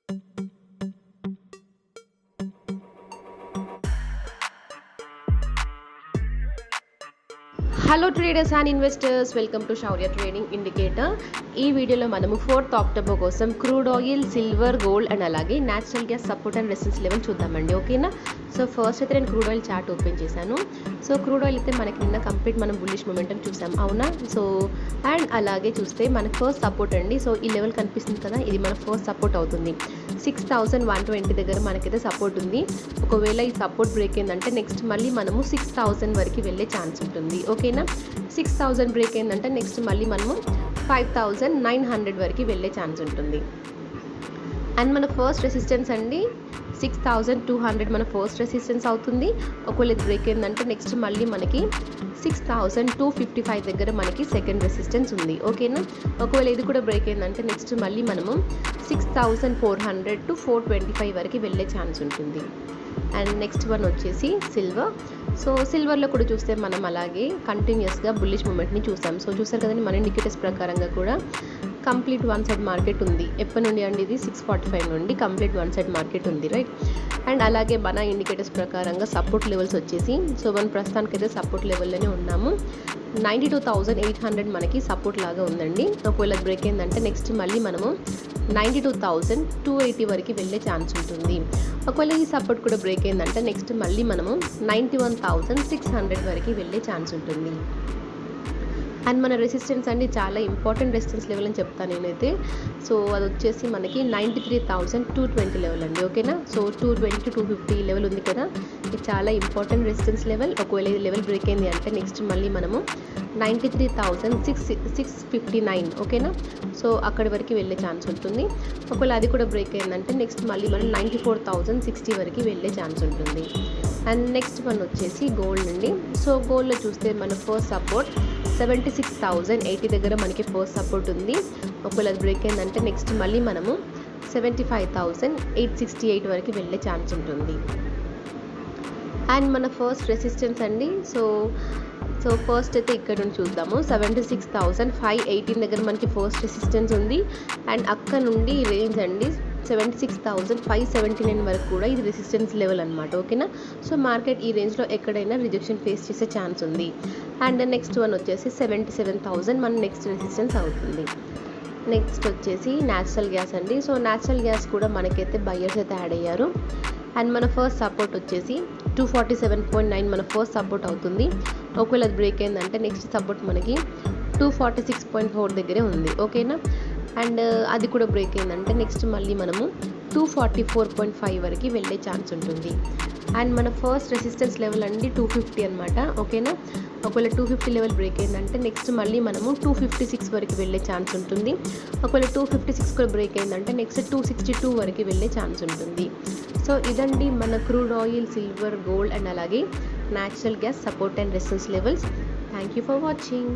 Hello traders and investors, welcome to Shaurya trading indicator. ఈ వీడియోలో మనము 4th అక్టోబర్ కోసం crude oil, silver, gold and అలాగే natural gas support and resistance level చూద్దామండి. ఓకేనా? సో ఫస్ట్ అయితే నేను క్రూడ్ ఆయిల్ చార్ట్ ఓపెన్ చేశాను. సో క్రూడ్ ఆయిల్ అయితే మనకి నిన్న కంప్లీట్ మనం బుల్లిష్ మొమెంటం చూసాం, అవునా? సో అండ్ అలాగే చూస్తే మనకి ఫస్ట్ సపోర్ట్ అండి. సో ఈ లెవెల్ కనిపిస్తుంది కదా, ఇది మన ఫస్ట్ సపోర్ట్ అవుతుంది. 6120 దగ్గర మనకైతే సపోర్ట్ ఉంది. ఒకవేళ ఈ సపోర్ట్ బ్రేక్ అయిందంటే నెక్స్ట్ మళ్ళీ మనము 6000 వరకు వెళ్ళే ఛాన్స్ ఉంటుంది. ఓకేనా? 6000 బ్రేక్ అయిందంటే నెక్స్ట్ మళ్ళీ మనము 5900 వరకు వెళ్ళే ఛాన్స్ ఉంటుంది. అండ్ మన ఫస్ట్ రెసిస్టెన్స్ అండి 6200 మన ఫస్ట్ రెసిస్టెన్స్ అవుతుంది. ఒకవేళ ఇది బ్రేక్ అయిందంటే నెక్స్ట్ మళ్ళీ మనకి 6255 దగ్గర మనకి సెకండ్ రెసిస్టెన్స్ ఉంది. ఓకేనా? ఒకవేళ ఇది కూడా బ్రేక్ అయిందంటే నెక్స్ట్ మళ్ళీ మనము 6400 to 425 వరకు వెళ్ళే ఛాన్స్ ఉంటుంది. అండ్ నెక్స్ట్ వన్ వచ్చేసి సిల్వర్. సో సిల్వర్లో కూడా చూస్తే మనం అలాగే కంటిన్యూస్గా బుల్లిష్ మూమెంట్ని చూసాం. సో చూసారు కదండి, మన ఇండికేటర్స్ ప్రకారంగా కూడా కంప్లీట్ వన్ సైడ్ మార్కెట్ ఉంది. ఎప్పటి నుండి అండి? ఇది 645 నుండి కంప్లీట్ వన్ సైడ్ మార్కెట్ ఉంది, రైట్? అండ్ అలాగే మన ఇండికేటర్స్ ప్రకారంగా సపోర్ట్ లెవెల్స్ వచ్చేసి, సో మనం ప్రస్తుతానికైతే సపోర్ట్ లెవెల్లోనే ఉన్నాము. 92,800 మనకి సపోర్ట్ లాగా ఉందండి. ఒకవేళ బ్రేక్ అయిందంటే నెక్స్ట్ మళ్ళీ మనము 92,280 వరకు వెళ్ళే ఛాన్స్ ఉంటుంది. ఒకవేళ ఈ సపోర్ట్ కూడా బ్రేక్ అయిందంటే నెక్స్ట్ మళ్ళీ మనము 91,600 వరకు వెళ్ళే ఛాన్స్ ఉంటుంది. అండ్ మన రెసిస్టెన్స్ అండి చాలా ఇంపార్టెంట్ రెసిస్టెన్స్ లెవెల్ అని చెప్తాను నేనైతే. సో అది వచ్చేసి మనకి 93,220 లెవెల్ అండి. ఓకేనా? సో 220 250 లెవెల్ ఉంది కదా, ఇది చాలా ఇంపార్టెంట్ రెసిస్టెన్స్ లెవెల్. ఒకవేళ ఈ లెవెల్ బ్రేక్ అయింది అంటే నెక్స్ట్ మళ్ళీ మనము 93,659. ఓకేనా? సో అక్కడి వరకు వెళ్ళే ఛాన్స్ ఉంటుంది. ఒకవేళ అది కూడా బ్రేక్ అయిందంటే నెక్స్ట్ మళ్ళీ మనం 94,060 వరకు వెళ్ళే ఛాన్స్ ఉంటుంది. అండ్ నెక్స్ట్ వన్ వచ్చేసి గోల్డ్ అండి. సో గోల్డ్లో చూస్తే మన ఫస్ట్ సపోర్ట్ 76,080 దగ్గర మనకి ఫస్ట్ సపోర్ట్ ఉంది. ఒకవేళ అది బ్రేక్ అయిందంటే నెక్స్ట్ మళ్ళీ మనము 75,868 వరకు వెళ్ళే ఛాన్స్ ఉంటుంది. అండ్ మన ఫస్ట్ రెసిస్టెన్స్ అండి. సో ఫస్ట్ అయితే ఇక్కడ నుంచి చూద్దాము. 76,518 దగ్గర మనకి ఫస్ట్ రెసిస్టెన్స్ ఉంది. అండ్ అక్కడ నుండి రేంజ్ అండి 76,579 వరకు కూడా ఇది రెసిస్టెన్స్ లెవెల్ అనమాట. ఓకేనా? సో మార్కెట్ ఈ రేంజ్లో ఎక్కడైనా రిజెక్షన్ ఫేస్ చేసే ఛాన్స్ ఉంది. అండ్ నెక్స్ట్ వన్ వచ్చేసి 77,000 మన నెక్స్ట్ రెసిస్టెన్స్ అవుతుంది. నెక్స్ట్ వచ్చేసి న్యాచురల్ గ్యాస్ అండి. సో న్యాచురల్ గ్యాస్ కూడా మనకైతే బయ్యర్స్ అయితే యాడ్ అయ్యారు. అండ్ మన ఫస్ట్ సపోర్ట్ వచ్చేసి 247.9 మన ఫస్ట్ సపోర్ట్ అవుతుంది. ఒకవేళ అది బ్రేక్ అయిందంటే నెక్స్ట్ సపోర్ట్ మనకి 246.4 దగ్గరే ఉంది. ఓకేనా? అండ్ అది కూడా బ్రేక్ అయిందంటే నెక్స్ట్ మళ్ళీ మనము 244.5 వరకు వెళ్ళే ఛాన్స్ ఉంటుంది. అండ్ మన ఫస్ట్ రెసిస్టెన్స్ లెవెల్ అండి 250 అనమాట. ఓకేనా? ఒకవేళ 250 లెవెల్ బ్రేక్ అయిందంటే నెక్స్ట్ మళ్ళీ మనము 256 వరకు వెళ్ళే ఛాన్స్ ఉంటుంది. ఒకవేళ 256 కూడా బ్రేక్ అయిందంటే నెక్స్ట్ 262 వరకు వెళ్ళే ఛాన్స్ ఉంటుంది. సో ఇదండి మన crude oil, silver, gold and అలాగే natural gas support and resistance levels. Thank you for watching.